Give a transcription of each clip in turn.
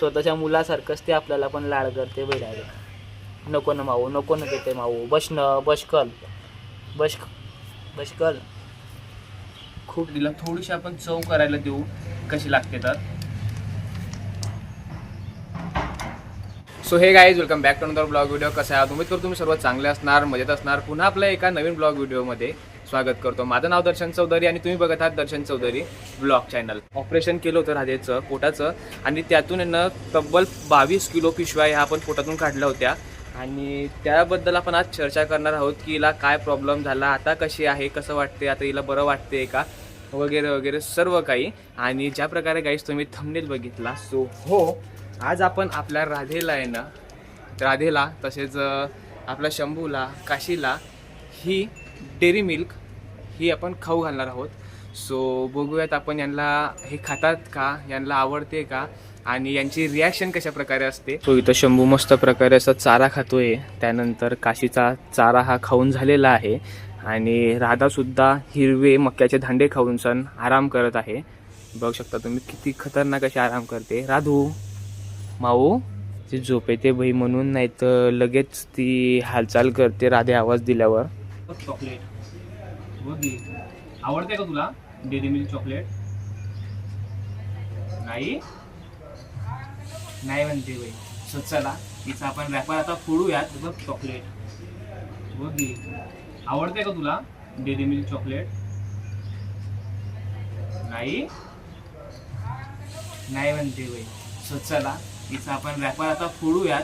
स्वतःच्या मुलासारखंच ते आपल्याला पण लाड करते बैलाले. नको ना माऊ, नको ना देते माऊ, बशकल बशकल. खूप दिला. थोडीशी आपण चव करायला देऊ कशी लागते तर. So hey guys, welcome back to another blog video. कसं आहे, उम्मीद करतो तुम्ही सर्व चांगले असणार, मजेत असणार. पुन्हा आपल्या एका नवीन ब्लॉग व्हिडिओमध्ये स्वागत करतो. माझं नाव दर्शन चौधरी आणि तुम्ही बघत आहात दर्शन चौधरी ब्लॉग चॅनल. ऑपरेशन केलं होतं राधेचं पोटाचं आणि त्यातून यांना तब्बल 22 किलो पिशव्या ह्या आपण पोटातून काढल्या होत्या आणि त्याबद्दल आपण आज चर्चा करणार आहोत की हिला काय प्रॉब्लेम झाला, आता कशी आहे, कसं वाटते, आता हिला बरं वाटते का वगैरे वगैरे सर्व काही. आणि ज्या प्रकारे गाईस तुम्ही थंबनेल बघितला, सो हो, आज आपण आपल्या राधेला तसेच आपल्या शंभूला, काशीला ही डेअरी मिल्क ही आपण खाऊ घालणार आहोत. सो बघूयात आपण यांना हे खातात का, यांना आवडते का आणि यांची रिॲक्शन कशा प्रकारे असते. सो इथं शंभू मस्त प्रकारे असं चारा खातोय. त्यानंतर काशीचा चारा हा खाऊन झालेला आहे आणि राधासुद्धा हिरवे मक्याचे धांडे खाऊन सण आराम करत आहे. बघू शकता तुम्ही किती खतरनाक अशी आराम करते. राधू माऊ ती झोप येते भाई म्हणून, नाही तर लगेच ती हालचाल करते राधे आवाज दिल्यावर. चॉकलेट आवडते का तुला? डेअरी मिल्क चॉकलेट नाही नाही म्हणते भाई. सो चला तिचा आपण रॅपर आता फोडूयात. बघ चॉकलेट बघ, आवडते का तुला डेअरी मिल्क चॉकलेट? नाही नाही म्हणते भाई. सो चला तिचा आपण रॅपर आता फोडूयात.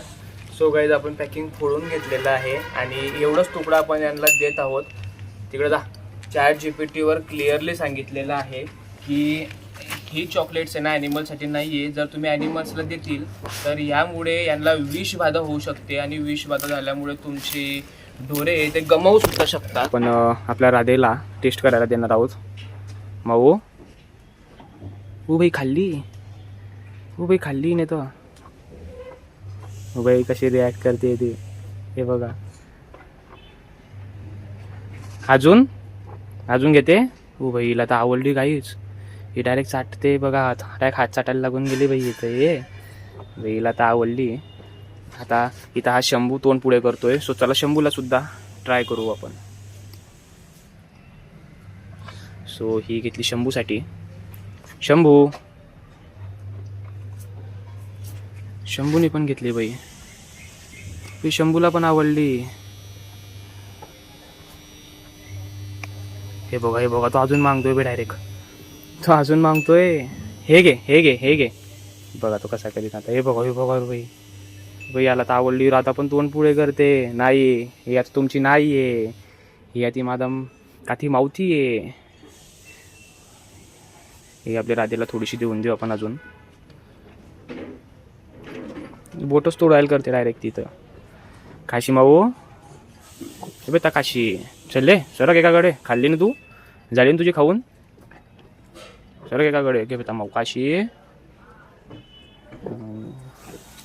सो गाईज, आपण पॅकिंग फोडून घेतलेलं आहे आणि एवढंच तुकडा आपण यांना देत आहोत. तिकडे जा. ChatGPTवर क्लिअरली सांगितलेलं आहे की ही चॉकलेट्स आहे ना ॲनिमलसाठी नाही आहे. जर तुम्ही ॲनिमल्सला देतील तर यामुळे यांना विषबाधा होऊ शकते आणि विषबाधा झाल्यामुळे तुमची ढोरे ते गमावू सुद्धा शकतात. आपण आपल्या राधेला टेस्ट करायला देणार आहोत. माऊ बाई खाल्ली, बाई खाल्ली नाही तर बाई कशी रिॲक्ट करते ती, हे बघा. अजून घेते. बाई हिला तर आवडली काहीच. ही डायरेक्ट चाटते बघा, डायरेक्ट हात चाटायला लागून गेली बाई इथं. ये बाई हिला तर आवडली. आता इथं हा शंभू तोंड पुढे करतोय. सो चला शंभूला सुद्धा ट्राय करू आपण. सो ही घेतली शंभूसाठी. शंभूने पण घेतली बाई. शंभूला पण आवडली. हे बघा तो अजून मागतोय बे. डायरेक्ट तो अजून मागतोय. हे घे. बघा तो कसा करीत आता. हे बघा बाई याला तर आवडली. आता पण तोंड पुढे करते. नाही ही आता तुमची नाही आहे, ही आता मादम काठी मावती आहे. हे आपल्या राधेला थोडीशी देऊन देऊ आपण. अजून बोटच तोडायला करते डायरेक्ट तिथं. काशी माऊ हे बेटा काशी चल रे, सरक एकाकडे. खाल्ली ना तू, झाली ना तुझी खाऊन, सरक एकाकडे. घे बेटा माऊ.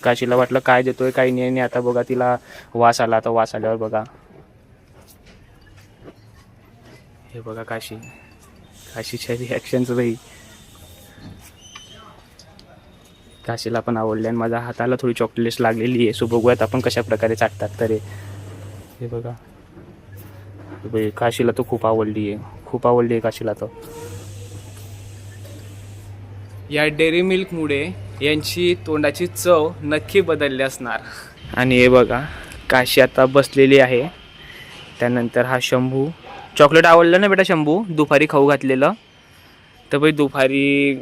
काशीला वाटलं काय देतोय काही नाही. आता बघा तिला वास आला. आता वास आल्यावर बघा, हे बघा काशीच्या रिॲक्शन्स बाई. काशीला पण आवडले आणि माझ्या हाताला थोडी चॉकलेट्स लागलेली आहे. सो बघूयात आपण कशा प्रकारे चाटतात. तर हे बघा बाई, काशीला तर खूप आवडली आहे काशीला तर. या डेअरी मिल्कमुळे यांची तोंडाची चव नक्की बदलली असणार. आणि हे बघा काशी आता बसलेली आहे. त्यानंतर हा शंभू. चॉकलेट आवडलं ना बेटा शंभू? दुपारी खाऊ घातलेलं तर बाई दुपारी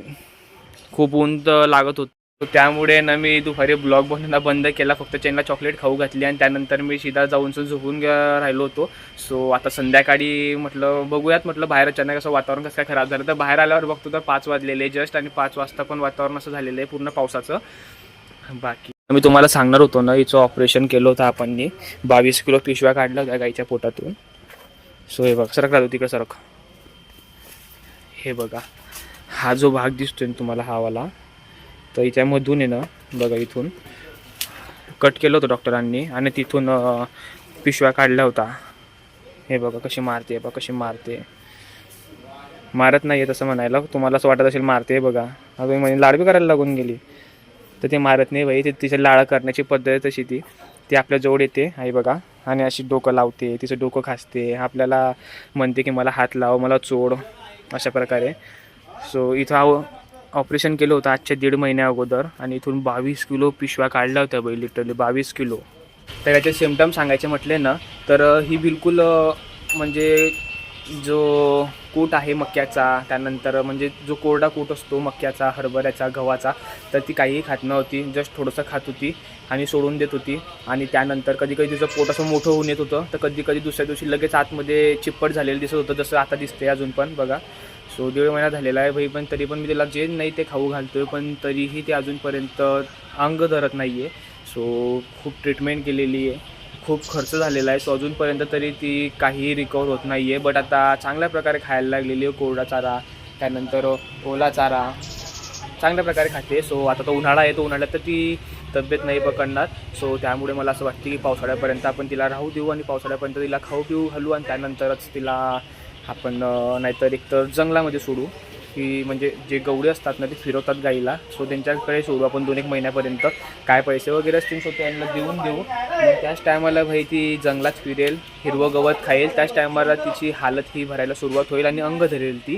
खूप ऊन लागत होतं, त्यामुळे ना मी दुपारी ब्लॉग बनवणं बंद केला. फक्त त्यांना चॉकलेट खाऊ घातली आणि त्यानंतर मी सीधा जाऊन झोपून राहिलो होतो. सो आता संध्याकाळी म्हटलं बघूयात, म्हटलं बाहेर अचानक असं वातावरण कसं काय खराब झालं. तर बाहेर आल्यावर बघतो तर 5 वाजलेले जस्ट, आणि 5 वाजता पण वातावरण असं झालेलं आहे पूर्ण पावसाचं. बाकी मी तुम्हाला सांगणार होतो ना, हिचं ऑपरेशन केलं होतं आपण. 22 किलो पिशव्या काढल्या होत्या गाईच्या पोटातून. सो हे बघा, सरक राहतो तिकडे सरक. हे बघा हा जो भाग दिसतोय तुम्हाला, हा वाला, तर याच्यामधून आहे ना बघा इथून कट केलं होतं डॉक्टरांनी आणि तिथून पिशव्या काढल्या होता. हे बघा कशी मारते, बघा कशी मारते. मारत नाही आहे तसं म्हणायला, तुम्हाला असं वाटत असेल मारते. बघा अजून म्हणजे लाडबी करायला लागून गेली. तर ते मारत नाही भाई, ते तिच्या लाळा करण्याची पद्धत तशी ती आपल्या जवळ येते आई बघा, आणि अशी डोकं लावते, तिचं डोकं खासते, आपल्याला म्हणते की मला हात लाव, मला चोड, अशा प्रकारे. सो इथं ऑपरेशन केलं होतं आजच्या 1.5 महिन्या अगोदर, आणि इथून 22 किलो पिशव्या काढल्या होत्या बाई, लिटरली 22 किलो. तर याचे सिम्पटम सांगायचे म्हटले ना, तर ही बिलकुल म्हणजे जो कूट आहे मक्याचा, त्यानंतर म्हणजे जो कोरडा कूट असतो मक्याचा, हरभऱ्याचा, गव्हाचा, तर ती काहीही खात नव्हती, जस्ट थोडंसं खात होती आणि सोडून देत होती. आणि त्यानंतर कधी कधी तिचं पोट असं मोठं होऊन येत होतं, तर कधी कधी दुसऱ्या दिवशी लगेच आतमध्ये चिप्पट झालेलं दिसत होतं, जसं आता दिसते अजून पण बघा. सो 1.5 महिना झालेला आहे भाई, पण तरी पण मी तिला जे नाही ते खाऊ घालतोय, पण तरीही ते अजूनपर्यंत अंग धरत नाही आहे. सो खूप ट्रीटमेंट केलेली आहे, खूप खर्च झालेला आहे. सो अजूनपर्यंत तरी ती काही रिकवर होत नाही आहे. बट आता चांगल्या प्रकारे खायला लागलेली आहे, कोरडा चारा, त्यानंतर ओला चारा चांगल्या प्रकारे खाते. सो आता तो उन्हाळा आहे, तो उन्हाळ्यात तर ती तब्येत नाही पकडणार. सो त्यामुळे मला असं वाटतं की पावसाळ्यापर्यंत आपण तिला राहू देऊ, आणि पावसाळ्यापर्यंत तिला खाऊ पिऊ घालू, आणि त्यानंतरच तिला आपण नाहीतर एकतर जंगलामध्ये सोडू, की म्हणजे जे गवळे असतात ना ते फिरवतात गाईला, सो त्यांच्याकडे सोडू आपण 2-1 महिन्यापर्यंत. काय पैसे वगैरे असतील सो त्यांना देऊन देऊ. मग त्याच टायमाला भाई ती जंगलात फिरेल, हिरवं गवत खाईल, त्याच टायमाला तिची हालत ही भरायला सुरुवात होईल आणि अंग धरेल ती.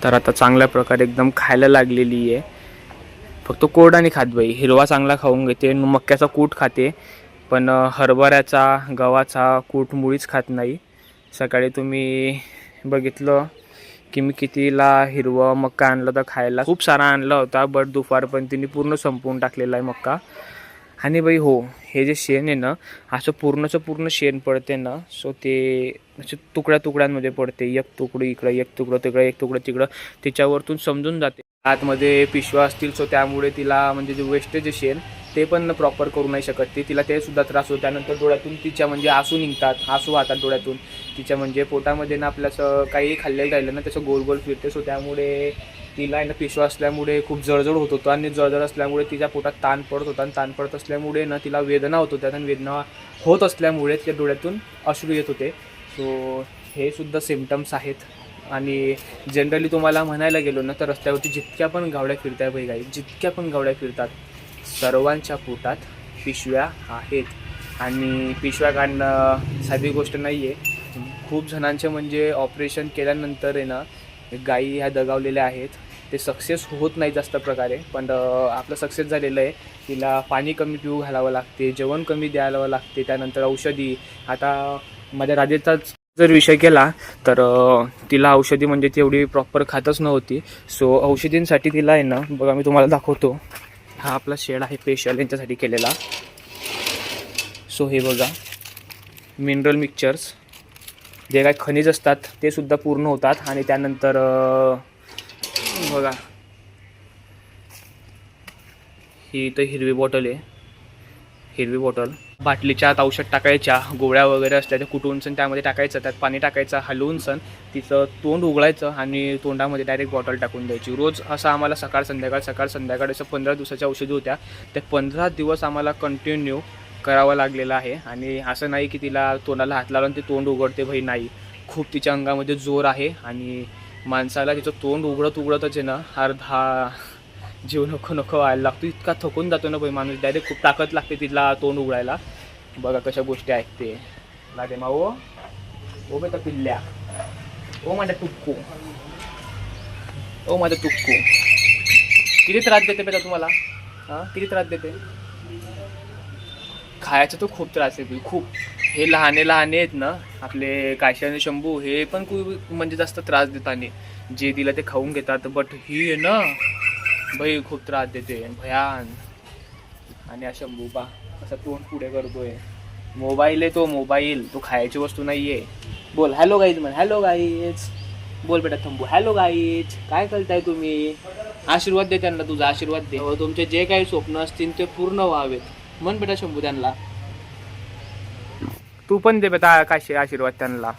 तर आता चांगल्या प्रकारे एकदम खायला लागलेली आहे. फक्त कोरडा नाही खात बाई, हिरवा चांगला खाऊन घेते, मक्याचा कूट खाते, पण हरभऱ्याचा, गव्हाचा कूट मुळीच खात नाही. सकाळी तुम्ही बघितलं की मी कितीला हिरवं मक्का आणलं होता खायला, खूप सारा आणला होता, बट दुपारपर्यंत तिने पूर्ण संपवून टाकलेला आहे मक्का. आणि बाई हो, हे जे शेण आहे ना, असं पूर्ण शेण पडते ना, सो ते असे तुकड्यांमध्ये पडते, एक तुकडं इकडं, एक तुकडं तिकडं, एक तुकडं तिकडं, तिच्यावरतून समजून जाते आतमध्ये पिशव्या असतील. सो त्यामुळे तिला म्हणजे जे वेस्टेज शेण ते पण प्रॉपर करू नाही शकत ती, तिला ते सुद्धा त्रास होतो. त्यानंतर डोळ्यातून तिच्या म्हणजे आसू निघतात, आसू वाहतात डोळ्यातून तिच्या, म्हणजे पोटामध्ये ना आपलं असं काही खाल्लेलं राहिलं ना त्याचं गोल गोल फिरते. सो त्यामुळे तिला आहे ना पिशवा असल्यामुळे खूप जळजळ होत होतं, आणि जळजळ असल्यामुळे तिच्या पोटात ताण पडत होता, आणि ताण पडत असल्यामुळे ना तिला वेदना होत होत्या, आणि वेदना होत असल्यामुळे तिच्या डोळ्यातून अश्रू येत होते. सो हे सुद्धा सिम्पटम्स आहेत. आणि जनरली तुम्हाला म्हणायला गेलो ना तर रस्त्यावरती जितक्या पण गावड्या फिरताय बाई गाई, जितक्या पण गावड्या फिरतात, सर्वांच्या पोटात पिशव्या आहेत. आणि पिशव्या काढणं साधी गोष्ट नाही आहे. खूप जणांचे म्हणजे ऑपरेशन केल्यानंतर आहे ना गायी ह्या दगावलेल्या आहेत, ते सक्सेस होत नाही जास्त प्रकारे, पण आपलं सक्सेस झालेलं आहे. तिला पाणी कमी पिऊ घालावं लागते, जेवण कमी द्यायला लागते, त्यानंतर औषधी. आता माझ्या राजेचाच जर विषय केला तर तिला औषधी म्हणजे ती एवढी प्रॉपर खातच नव्हती. सो औषधींसाठी तिला आहे ना बघा, मी तुम्हाला दाखवतो, हा आपला शेड आहे स्पेशल यांच्यासाठी केलेला. सो हे बघा, मिनरल मिक्सचर्स, जे काय खनिज असतात ते सुद्धा पूर्ण होतात. आणि त्यानंतर बघा, ही तर हिरवी बॉटल आहे, हिरवी बॉटल, बाटलीच्या आत औषध टाकायच्या, गोळ्या वगैरे असल्या त्या कुटून सण त्यामध्ये टाकायचं, त्यात पाणी टाकायचं, हलवून सण तिचं तोंड उघडायचं आणि तोंडामध्ये डायरेक्ट बॉटल टाकून द्यायची रोज. असं आम्हाला सकाळ संध्याकाळ असं 15 दिवसाच्या औषधी होत्या. ते 15 दिवस आम्हाला कंटिन्यू करावं लागलेलं आहे. आणि असं नाही की तिला तोंडाला हात लावला आणि ते तोंड उघडते भाई, नाही, खूप तिच्या अंगामध्ये जोर आहे. आणि माणसाला तिचं तोंड उघडतच आहे ना अर्धा जीव नको व्हायला लागतो, इतका थकून जातो ना भाई माणूस, डायरेक्ट खूप ताकद लागते तिला तोंड उघडायला. बघा कशा गोष्टी ऐकते. लादे माओ ओ बेटा पिल्ल्या, ओ माझ्या तुक्कू, ओ माझं तुक्कू, किती त्रास देते बेटा तुम्हाला, हां किती त्रास देते? खायचा तो खूप त्रास आहे खूप. हे लहाने आहेत ना आपले काशी आणि शंभू, हे पण खूप म्हणजे जास्त त्रास देताना जे दिलं ते खाऊन घेतात. बट ही आहे ना बाई खूप त्रास देते भयान. आणि अशा शंभू पा असा तोंड पुढे करतोय. मोबाईल आहे तो, मोबाईल, तो खायची वस्तू नाही आहे. बोल हॅलो गाईज म्हण, हॅलो गाईज बोल बेटा थंबू, हॅलो गाईज, काय करताय तुम्ही? आशीर्वाद दे त्यांना, तुझा आशीर्वाद दे. तुमचे जे काही स्वप्न असतील ते पूर्ण व्हावेत म्हण बेटा शंभू त्यांना. तू पण दे बेटा काशी आशीर्वाद त्यांना.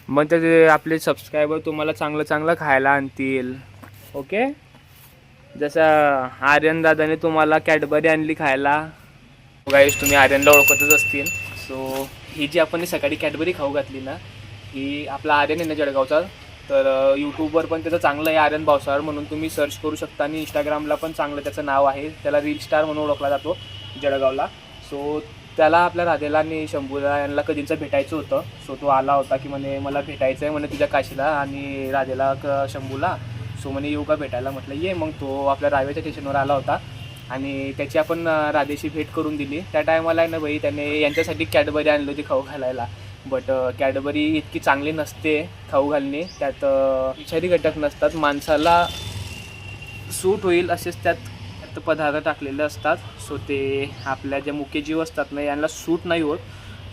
मग ते आपले सबस्क्रायबर तुम्हाला चांगलं खायला आणतील. ओके, जसं आर्यन दादाने तुम्हाला कॅडबरी आणली खायला. गाईस तुम्ही आर्यनला ओळखतच असतील. सो ही जी आपण सकाळी कॅडबरी खाऊ घातली ना, ही आपला आर्यन आहे ना जळगावचा, तर यूट्यूबवर पण त्याचं चांगलं आहे आर्यन भावसार म्हणून तुम्ही सर्च करू शकता आणि इंस्टाग्रामला पण चांगलं त्याचं नाव आहे. त्याला रील स्टार म्हणून ओळखला जातो जळगावला. सो त्याला आपल्या राधेला आणि शंभूला यांना कधीचं भेटायचं होतं. सो तो आला होता की म्हणे मला भेटायचं आहे म्हणे तुझ्या काशीला आणि राधेला शंभूला. सो म्हणे येऊ का भेटायला. म्हटलं ये. मग तो आपल्या रावेच्या स्टेशनवर आला होता आणि त्याची आपण राधेशी भेट करून दिली. त्या टायमाला आहे ना बाई त्याने यांच्यासाठी कॅडबरी आणली होती खाऊ घालायला. बट कॅडबरी इतकी चांगली नसते खाऊ घालणे. त्यात विषारी घटक नसतात, माणसाला सूट होईल असेच त्यात पदार्थ टाकलेले असतात. सो ते आपल्या ज्या मुख्य जीव असतात ना यांना सूट नाही होत.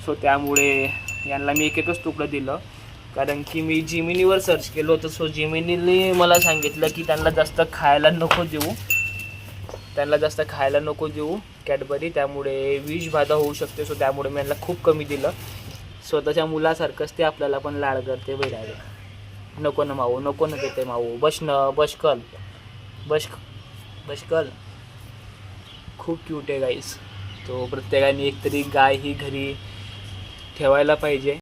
सो त्यामुळे यांना मी एकच तुकडं दिलं. कारण की मी जिमिनीवर सर्च केलं होतं. सो जिमिनीने मला सांगितलं की त्यांना जास्त खायला नको देऊ कॅडबरी, त्यामुळे विषबाधा होऊ शकते. सो त्यामुळे मी यांना खूप कमी दिलं. स्वतःच्या मुलासारखंच ते आपल्याला पण लाड करते बैलाले. नको ना माऊ, नको ना देते माऊ, बशकल खूप क्यूट आहे गाईस. तो प्रत्येकाने एकतरी गाय ही घरी ठेवायला पाहिजे.